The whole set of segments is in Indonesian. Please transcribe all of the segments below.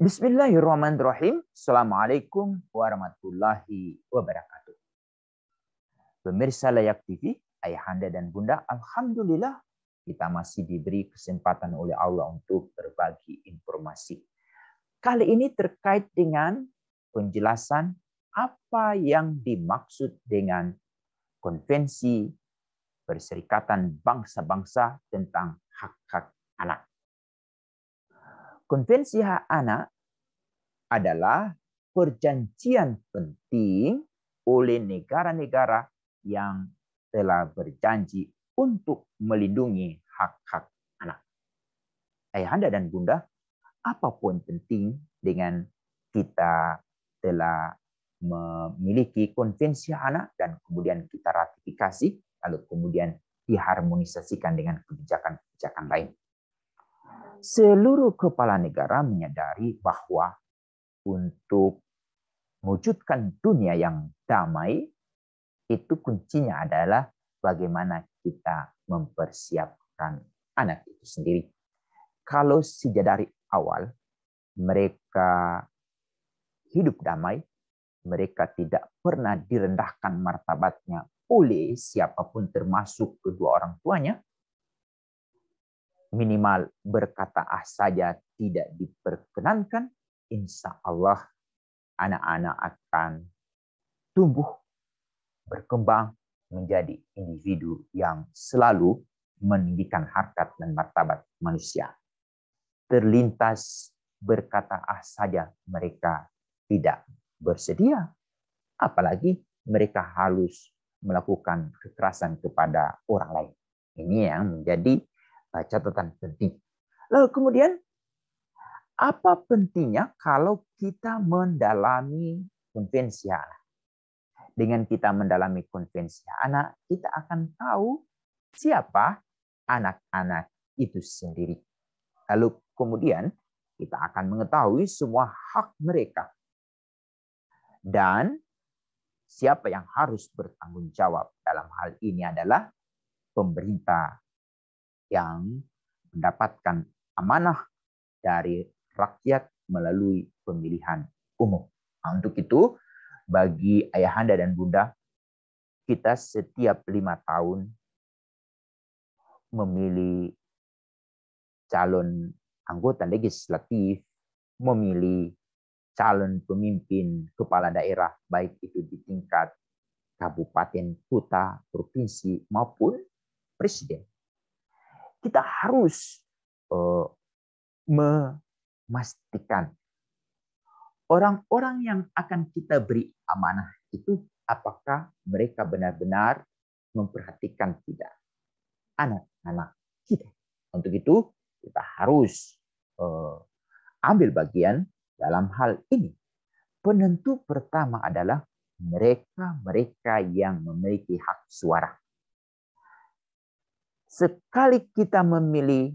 Bismillahirrahmanirrahim. Assalamualaikum warahmatullahi wabarakatuh. Pemirsa Layak TV, Ayahanda dan Bunda, alhamdulillah kita masih diberi kesempatan oleh Allah untuk berbagi informasi. Kali ini terkait dengan penjelasan apa yang dimaksud dengan Konvensi Perserikatan Bangsa-Bangsa tentang hak-hak anak. Konvensi hak anak adalah perjanjian penting oleh negara-negara yang telah berjanji untuk melindungi hak-hak anak. Ayahanda dan Bunda, apapun penting dengan kita telah memiliki konvensi anak dan kemudian kita ratifikasi, lalu kemudian diharmonisasikan dengan kebijakan-kebijakan lain. Seluruh kepala negara menyadari bahwa untuk mewujudkan dunia yang damai, itu kuncinya adalah bagaimana kita mempersiapkan anak itu sendiri. Kalau sejak dari awal mereka hidup damai, mereka tidak pernah direndahkan martabatnya oleh siapapun termasuk kedua orang tuanya, minimal berkata saja tidak diperkenankan, insya Allah anak-anak akan tumbuh, berkembang menjadi individu yang selalu meninggikan harkat dan martabat manusia. Terlintas berkata saja mereka tidak bersedia, apalagi mereka harus melakukan kekerasan kepada orang lain. Ini yang menjadi catatan penting. Lalu kemudian, apa pentingnya kalau kita mendalami konvensi anak? Dengan kita mendalami konvensi anak, kita akan tahu siapa anak-anak itu sendiri. Lalu kemudian kita akan mengetahui semua hak mereka. Dan siapa yang harus bertanggung jawab dalam hal ini adalah pemerintah yang mendapatkan amanah dari rakyat melalui pemilihan umum. Nah, untuk itu, bagi ayahanda dan bunda, kita setiap 5 tahun memilih calon anggota legislatif, memilih calon pemimpin kepala daerah, baik itu di tingkat kabupaten, kota, provinsi, maupun presiden. Kita harus memastikan orang-orang yang akan kita beri amanah itu apakah mereka benar-benar memperhatikan tidak anak-anak kita. Untuk itu kita harus ambil bagian dalam hal ini. Penentu pertama adalah mereka yang memiliki hak suara. Sekali kita memilih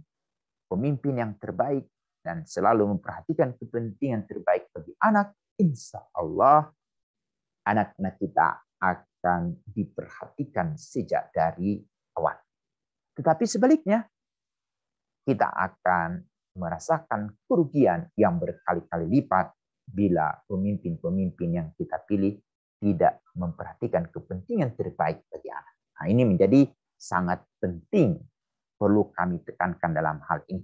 pemimpin yang terbaik dan selalu memperhatikan kepentingan terbaik bagi anak, insya Allah anak-anak kita akan diperhatikan sejak dari awal. Tetapi sebaliknya, kita akan merasakan kerugian yang berkali-kali lipat bila pemimpin-pemimpin yang kita pilih tidak memperhatikan kepentingan terbaik bagi anak. Nah, ini menjadi sangat penting, perlu kami tekankan dalam hal ini.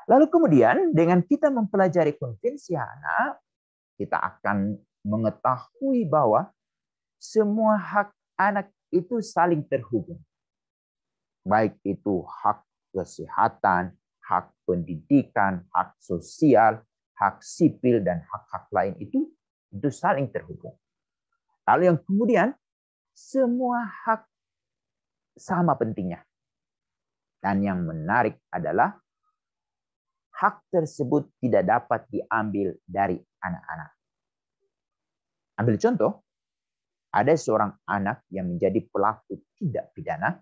Lalu kemudian dengan kita mempelajari konvensi anak, kita akan mengetahui bahwa semua hak anak itu saling terhubung. Baik itu hak kesehatan, hak pendidikan, hak sosial, hak sipil, dan hak-hak lain itu saling terhubung. Lalu yang kemudian, semua hak sama pentingnya. Dan yang menarik adalah hak tersebut tidak dapat diambil dari anak-anak. Ambil contoh, ada seorang anak yang menjadi pelaku tindak pidana.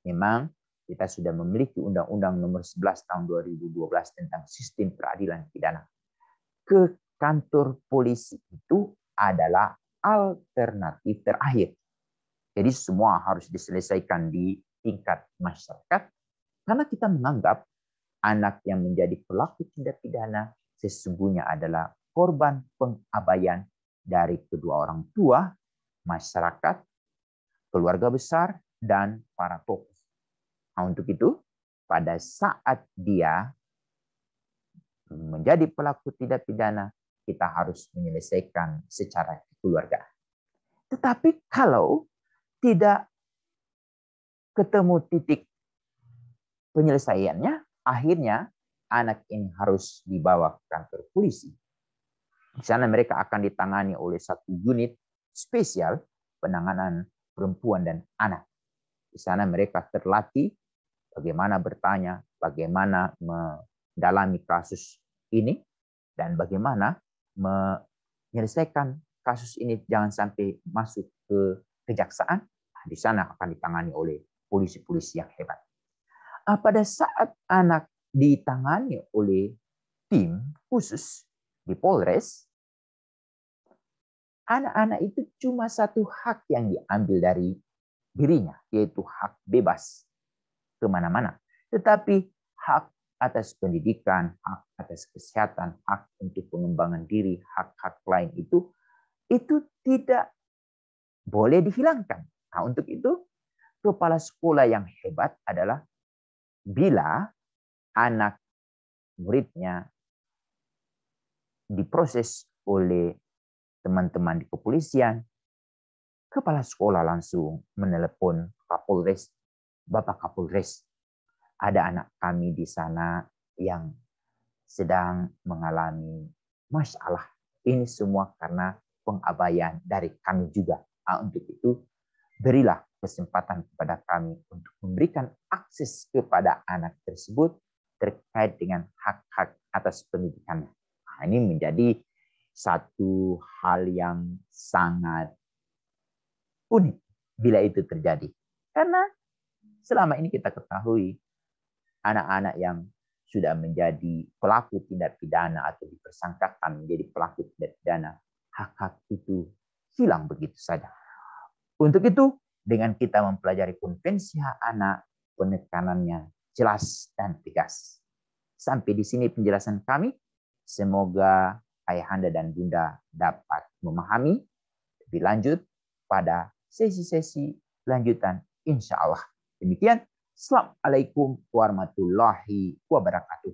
Memang kita sudah memiliki Undang-Undang Nomor 11 Tahun 2012 tentang Sistem Peradilan Pidana. Ke kantor polisi itu adalah alternatif terakhir. Jadi semua harus diselesaikan di tingkat masyarakat karena kita menganggap anak yang menjadi pelaku tindak pidana sesungguhnya adalah korban pengabaian dari kedua orang tua, masyarakat, keluarga besar, dan para tokoh. Nah, untuk itu, pada saat dia menjadi pelaku tindak pidana, kita harus menyelesaikan secara keluarga. Tetapi kalau tidak ketemu titik penyelesaiannya, akhirnya anak ini harus dibawa ke kantor polisi. Di sana mereka akan ditangani oleh satu unit spesial penanganan perempuan dan anak. Di sana mereka terlatih bagaimana bertanya, bagaimana mendalami kasus ini, dan bagaimana menyelesaikan kasus ini jangan sampai masuk ke kejaksaan. Di sana akan ditangani oleh polisi-polisi yang hebat. Pada saat anak ditangani oleh tim khusus di Polres, anak-anak itu cuma satu hak yang diambil dari dirinya, yaitu hak bebas kemana-mana. Tetapi hak atas pendidikan, hak atas kesehatan, hak untuk pengembangan diri, hak-hak lain itu tidak boleh dihilangkan. Nah, untuk itu, kepala sekolah yang hebat adalah bila anak muridnya diproses oleh teman-teman di kepolisian, kepala sekolah langsung menelepon Kapolres, Bapak Kapolres, ada anak kami di sana yang sedang mengalami masalah. Ini semua karena pengabaian dari kami juga. Nah, untuk itu, berilah kesempatan kepada kami untuk memberikan akses kepada anak tersebut terkait dengan hak-hak atas pendidikannya. Nah, ini menjadi satu hal yang sangat unik bila itu terjadi. Karena selama ini kita ketahui anak-anak yang sudah menjadi pelaku tindak pidana atau dipersangkakan menjadi pelaku tindak pidana, hak-hak itu hilang begitu saja. Untuk itu, dengan kita mempelajari konvensi hak anak, penekanannya jelas dan tegas. Sampai di sini penjelasan kami. Semoga ayahanda dan bunda dapat memahami lebih lanjut pada sesi-sesi lanjutan insya Allah. Demikian, Assalamualaikum warahmatullahi wabarakatuh.